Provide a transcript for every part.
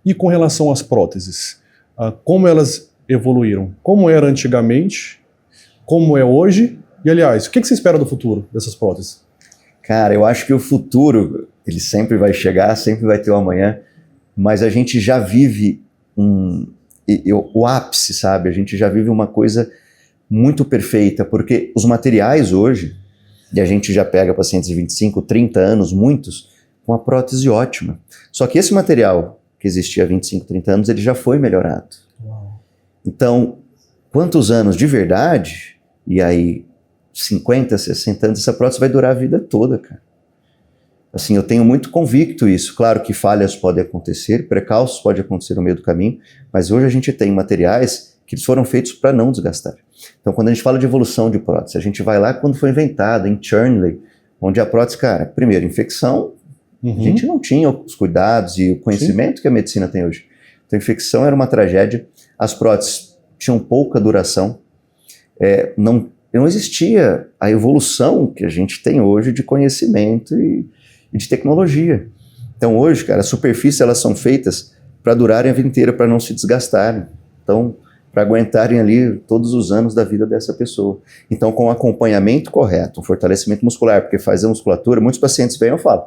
E com relação às próteses, como elas evoluíram? Como era antigamente? Como é hoje? E, aliás, o que você espera do futuro dessas próteses? Cara, eu acho que o futuro, ele sempre vai chegar, sempre vai ter o amanhã, mas a gente já vive o ápice, sabe? A gente já vive uma coisa muito perfeita, porque os materiais hoje, e a gente já pega pacientes de 25, 30 anos, muitos, com a prótese ótima. Só que esse material que existia há 25, 30 anos, ele já foi melhorado. Uau. Então, quantos anos de verdade, e aí 50, 60 anos, essa prótese vai durar a vida toda, cara. Assim, eu tenho muito convicto isso. Claro que falhas podem acontecer, precalços podem acontecer no meio do caminho, mas hoje a gente tem materiais que foram feitos para não desgastar. Então, quando a gente fala de evolução de prótese, a gente vai lá quando foi inventada, em Chernley, onde a prótese, cara, primeiro, infecção, a gente não tinha os cuidados e o conhecimento que a medicina tem hoje. Então, infecção era uma tragédia, as próteses tinham pouca duração, não existia a evolução que a gente tem hoje de conhecimento e de tecnologia. Então, hoje, cara, as superfícies elas são feitas para durarem a vida inteira, para não se desgastarem. Então, para aguentarem ali todos os anos da vida dessa pessoa. Então, com o acompanhamento correto, um fortalecimento muscular, porque faz a musculatura, muitos pacientes vêm e eu falo,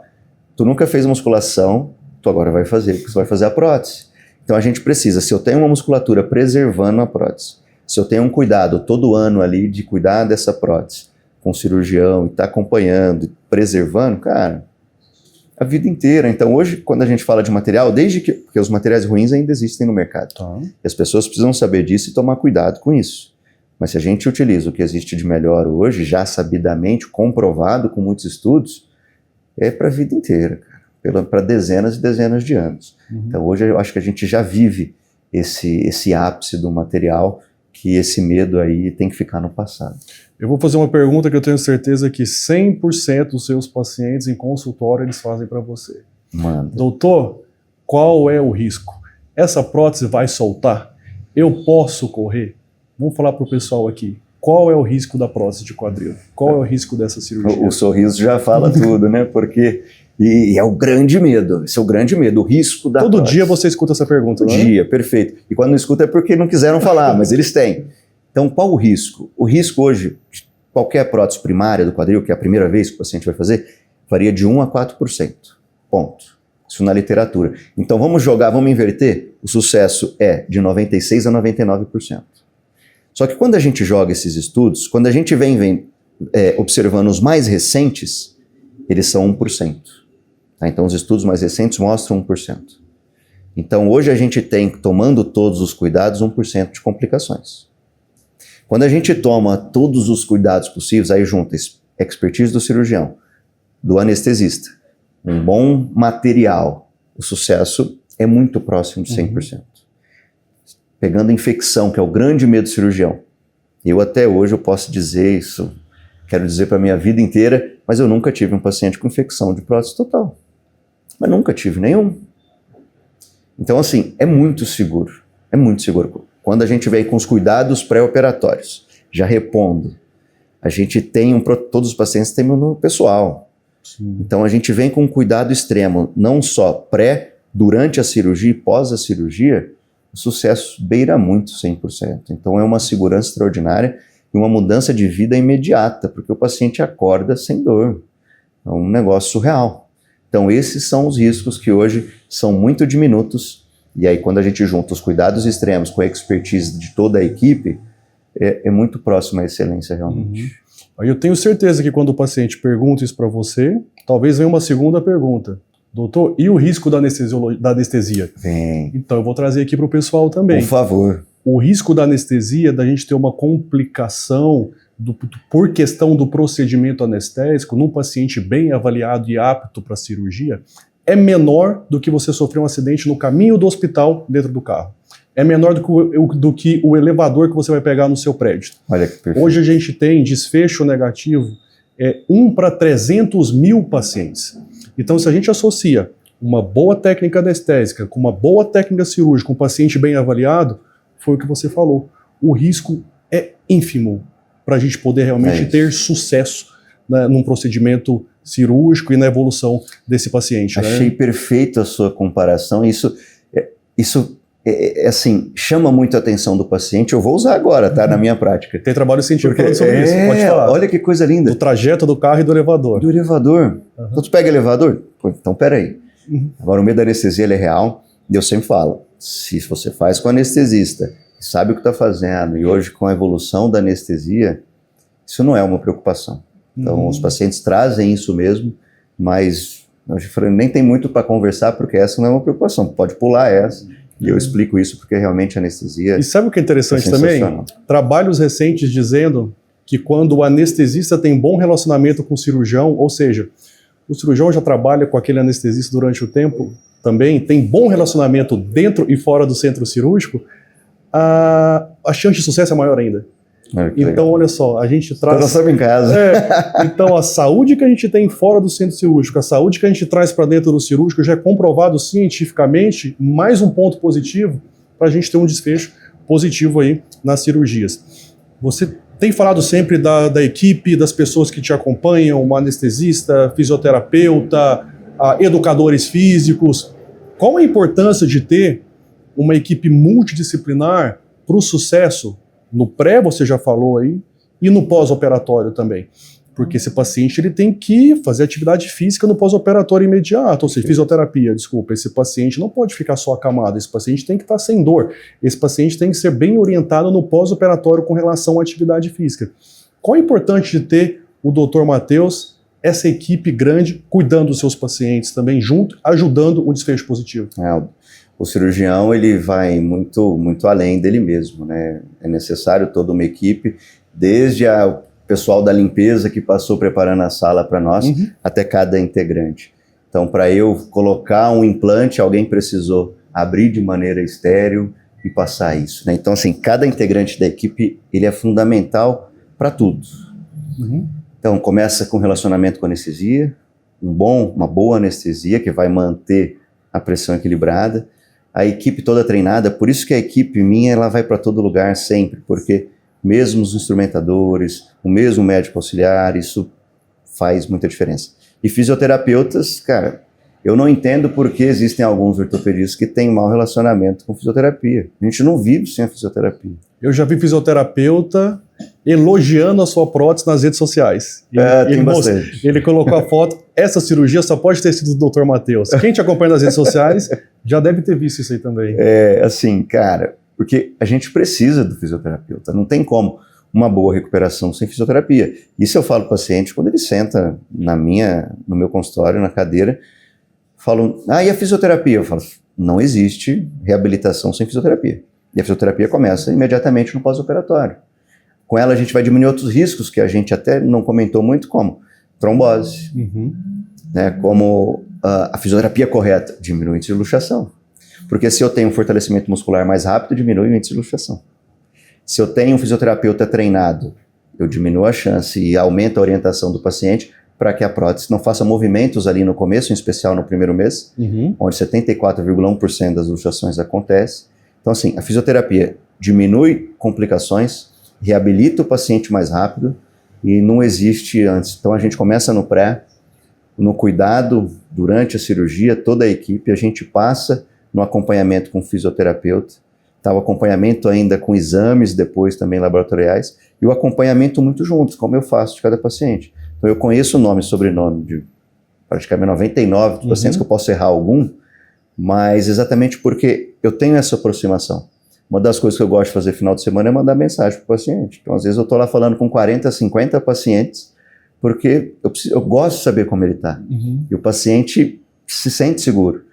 tu nunca fez musculação, tu agora vai fazer, porque você vai fazer a prótese. Então, a gente precisa, se eu tenho uma musculatura preservando a prótese, se eu tenho um cuidado todo ano ali de cuidar dessa prótese, com o cirurgião, e tá acompanhando, e preservando, cara, a vida inteira. Então, hoje, quando a gente fala de material, porque os materiais ruins ainda existem no mercado. Tá. E as pessoas precisam saber disso e tomar cuidado com isso. Mas se a gente utiliza o que existe de melhor hoje, já sabidamente, comprovado com muitos estudos, é para a vida inteira, cara, para dezenas e dezenas de anos. Então, hoje eu acho que a gente já vive esse ápice do material, que esse medo aí tem que ficar no passado. Eu vou fazer uma pergunta que eu tenho certeza que 100% dos seus pacientes em consultório eles fazem para você. Manda. Doutor, qual é o risco? Essa prótese vai soltar? Eu posso correr? Vamos falar para o pessoal aqui. Qual é o risco da prótese de quadril? Qual é o risco dessa cirurgia? O sorriso já fala tudo, né? Porque... E é o grande medo, esse é o grande medo, o risco da Todo prótese. dia você escuta essa pergunta, Todo não é? dia, perfeito. E quando não escuta é porque não quiseram falar, mas eles têm. Então, qual o risco? O risco hoje, qualquer prótese primária do quadril, que é a primeira vez que o paciente vai fazer, varia de 1 a 4%. Ponto. Isso na literatura. Então, vamos inverter? O sucesso é de 96% a 99%. Só que quando a gente joga esses estudos, quando a gente vem observando os mais recentes, eles são 1%. Tá? Então, os estudos mais recentes mostram 1%. Então, hoje a gente tem, tomando todos os cuidados, 1% de complicações. Quando a gente toma todos os cuidados possíveis, aí junta expertise do cirurgião, do anestesista, um bom material, o sucesso é muito próximo de 100%. Pegando a infecção, que é o grande medo do cirurgião, eu até hoje eu posso dizer isso, quero dizer para a minha vida inteira, mas eu nunca tive um paciente com infecção de prótese total. Mas nunca tive nenhum. Então, assim, é muito seguro. É muito seguro. Quando a gente vem com os cuidados pré-operatórios, já repondo, a gente tem todos os pacientes têm no pessoal. Sim. Então, a gente vem com um cuidado extremo, não só durante a cirurgia e pós a cirurgia, o sucesso beira muito 100%. Então, é uma segurança extraordinária e uma mudança de vida imediata, porque o paciente acorda sem dor. É um negócio surreal. Então, esses são os riscos que hoje são muito diminutos. E aí, quando a gente junta os cuidados extremos com a expertise de toda a equipe, é muito próximo à excelência, realmente. Eu tenho certeza que quando o paciente pergunta isso para você, talvez venha uma segunda pergunta. Doutor, e o risco da anestesia? Vem. Então, eu vou trazer aqui para o pessoal também. Por favor. O risco da anestesia, da gente ter uma complicação por questão do procedimento anestésico num paciente bem avaliado e apto para cirurgia, é menor do que você sofrer um acidente no caminho do hospital dentro do carro. É menor do que o elevador que você vai pegar no seu prédio. Olha que perfeito. Hoje a gente tem desfecho negativo 1 para 300 mil pacientes. Então, se a gente associa uma boa técnica anestésica com uma boa técnica cirúrgica, um paciente bem avaliado, foi o que você falou. O risco é ínfimo para a gente poder realmente ter sucesso, né, num procedimento cirúrgico e na evolução desse paciente. Achei perfeita a sua comparação. Isso isso assim, chama muito a atenção do paciente. Eu vou usar agora, tá? Na minha prática. Tem trabalho científico falando sobre isso, pode falar. Olha que coisa linda. Do trajeto do carro e do elevador. Do elevador. Então tu pega elevador? Pô, então peraí. Agora o medo da anestesia ele é real. E eu sempre falo, se você faz com anestesista, sabe o que está fazendo, e hoje com a evolução da anestesia, isso não é uma preocupação. Então os pacientes trazem isso mesmo, mas nem tem muito para conversar, porque essa não é uma preocupação. Pode pular essa. E eu explico isso porque realmente a anestesia... E sabe o que é interessante também? Trabalhos recentes dizendo que quando o anestesista tem bom relacionamento com o cirurgião, ou seja, o cirurgião já trabalha com aquele anestesista durante o tempo também, tem bom relacionamento dentro e fora do centro cirúrgico, a chance de sucesso é maior ainda. Então, olha só, a gente traz... Nós estamos em casa. Então, a saúde que a gente tem fora do centro cirúrgico, a saúde que a gente traz para dentro do cirúrgico já é comprovado cientificamente, mais um ponto positivo para a gente ter um desfecho positivo aí nas cirurgias. Você tem falado sempre da equipe, das pessoas que te acompanham, uma anestesista, fisioterapeuta, educadores físicos. Qual a importância de ter uma equipe multidisciplinar para o sucesso? No pré, você já falou aí, e no pós-operatório também. Porque esse paciente ele tem que fazer atividade física no pós-operatório imediato, ou seja, fisioterapia, desculpa. Esse paciente não pode ficar só acamado, esse paciente tem que estar sem dor. Esse paciente tem que ser bem orientado no pós-operatório com relação à atividade física. Qual é importante de ter o Dr. Matheus, essa equipe grande, cuidando dos seus pacientes também junto, ajudando o desfecho positivo? O cirurgião ele vai muito, muito além dele mesmo, né? É necessário toda uma equipe, desde o pessoal da limpeza que passou preparando a sala para nós, até cada integrante. Então, para eu colocar um implante, alguém precisou abrir de maneira estéril e passar isso, né? Então, assim, cada integrante da equipe ele é fundamental para tudo. Então, começa com relacionamento com anestesia, uma boa anestesia que vai manter a pressão equilibrada. A equipe toda treinada, por isso que a equipe minha ela vai para todo lugar sempre, porque mesmo os instrumentadores, o mesmo médico auxiliar, isso faz muita diferença. E fisioterapeutas, cara, eu não entendo por que existem alguns ortopedistas que têm mau relacionamento com fisioterapia. A gente não vive sem a fisioterapia. Eu já vi fisioterapeuta elogiando a sua prótese nas redes sociais. Tem bastante. Ele colocou a foto, essa cirurgia só pode ter sido do Dr. Matheus. Quem te acompanha nas redes sociais já deve ter visto isso aí também. Assim, cara, porque a gente precisa do fisioterapeuta, não tem como uma boa recuperação sem fisioterapia. Isso eu falo para o paciente quando ele senta no meu consultório, na cadeira, falam, e a fisioterapia? Eu falo, não existe reabilitação sem fisioterapia. E a fisioterapia começa imediatamente no pós-operatório. Com ela a gente vai diminuir outros riscos que a gente até não comentou muito, como trombose, né, como a fisioterapia correta, diminui o índice de luxação. Porque se eu tenho um fortalecimento muscular mais rápido, diminui o índice de luxação. Se eu tenho um fisioterapeuta treinado, eu diminuo a chance e aumento a orientação do paciente para que a prótese não faça movimentos ali no começo, em especial no primeiro mês, onde 74,1% das luxações acontece. Então, assim, a fisioterapia diminui complicações, reabilita o paciente mais rápido e não existe antes. Então, a gente começa no pré, no cuidado durante a cirurgia, toda a equipe, a gente passa no acompanhamento com o fisioterapeuta, o acompanhamento ainda com exames depois também laboratoriais e o acompanhamento muito juntos, como eu faço de cada paciente. Então, eu conheço o nome e sobrenome de praticamente 99 dos pacientes, que eu posso errar algum, mas exatamente porque eu tenho essa aproximação. Uma das coisas que eu gosto de fazer no final de semana é mandar mensagem para o paciente. Então, às vezes eu estou lá falando com 40, 50 pacientes, porque eu gosto de saber como ele está. E o paciente se sente seguro.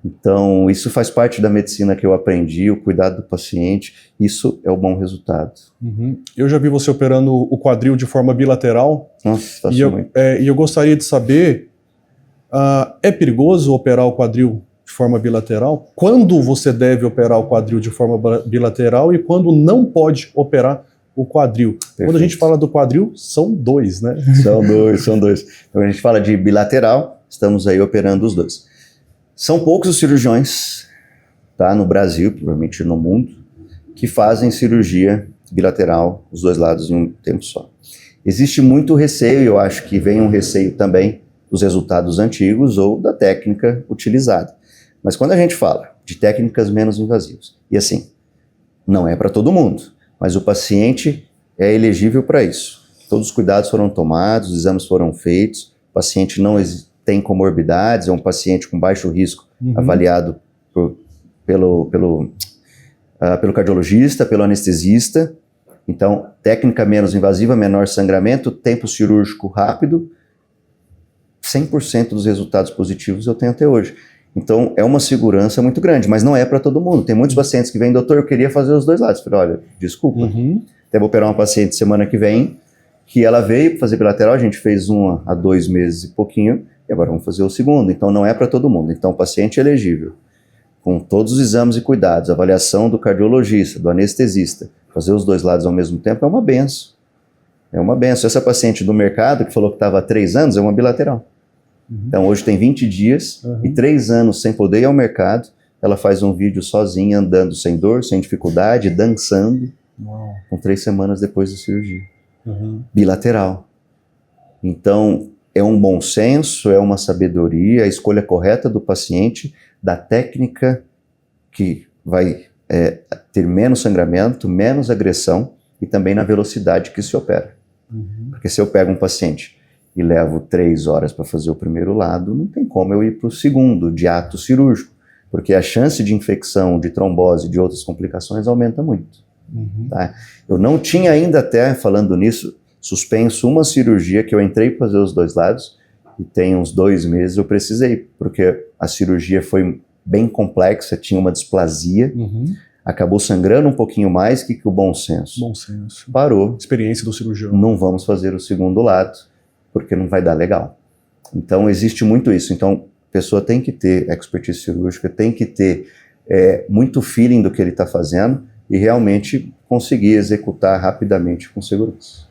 Então, isso faz parte da medicina que eu aprendi, o cuidado do paciente, isso é o bom resultado. Eu já vi você operando o quadril de forma bilateral. Nossa, e eu gostaria de saber, é perigoso operar o quadril de forma bilateral? Quando você deve operar o quadril de forma bilateral e quando não pode operar o quadril? Perfeito. Quando a gente fala do quadril, são dois, né? São dois. Então, a gente fala de bilateral, estamos aí operando os dois. São poucos os cirurgiões, tá, no Brasil, provavelmente no mundo, que fazem cirurgia bilateral, os dois lados em um tempo só. Existe muito receio, eu acho que vem um receio também dos resultados antigos ou da técnica utilizada. Mas quando a gente fala de técnicas menos invasivas. E assim, não é para todo mundo, mas o paciente é elegível para isso. Todos os cuidados foram tomados, os exames foram feitos, o paciente não tem comorbidades, é um paciente com baixo risco, avaliado pelo cardiologista, pelo anestesista. Então, técnica menos invasiva, menor sangramento, tempo cirúrgico rápido, 100% dos resultados positivos eu tenho até hoje. Então, é uma segurança muito grande, mas não é para todo mundo. Tem muitos pacientes que vêm, doutor, eu queria fazer os dois lados. Eu falei, olha, desculpa, até vou operar uma paciente semana que vem, que ela veio fazer bilateral, a gente fez uma há 2 meses e pouquinho, e agora vamos fazer o segundo. Então, não é para todo mundo. Então, o paciente é elegível, com todos os exames e cuidados, avaliação do cardiologista, do anestesista, fazer os dois lados ao mesmo tempo é uma benção. É uma benção. Essa paciente do mercado, que falou que estava há 3 anos, é uma bilateral. Então, hoje tem 20 dias e 3 anos sem poder ir ao mercado. Ela faz um vídeo sozinha, andando sem dor, sem dificuldade, dançando, com 3 semanas depois da cirurgia. Bilateral. Então, é um bom senso, é uma sabedoria, a escolha correta do paciente, da técnica que vai ter menos sangramento, menos agressão e também na velocidade que se opera. Porque se eu pego um paciente e levo 3 horas para fazer o primeiro lado, não tem como eu ir para o segundo, de ato cirúrgico, porque a chance de infecção, de trombose, de outras complicações aumenta muito. Tá? Eu não tinha ainda até, falando nisso, suspenso uma cirurgia que eu entrei para fazer os dois lados e tem uns 2 meses eu precisei, porque a cirurgia foi bem complexa, tinha uma displasia, acabou sangrando um pouquinho mais que o bom senso. Bom senso. Parou. Experiência do cirurgião. Não vamos fazer o segundo lado, porque não vai dar legal. Então, existe muito isso. Então, a pessoa tem que ter expertise cirúrgica, tem que ter muito feeling do que ele está fazendo e realmente conseguir executar rapidamente com segurança.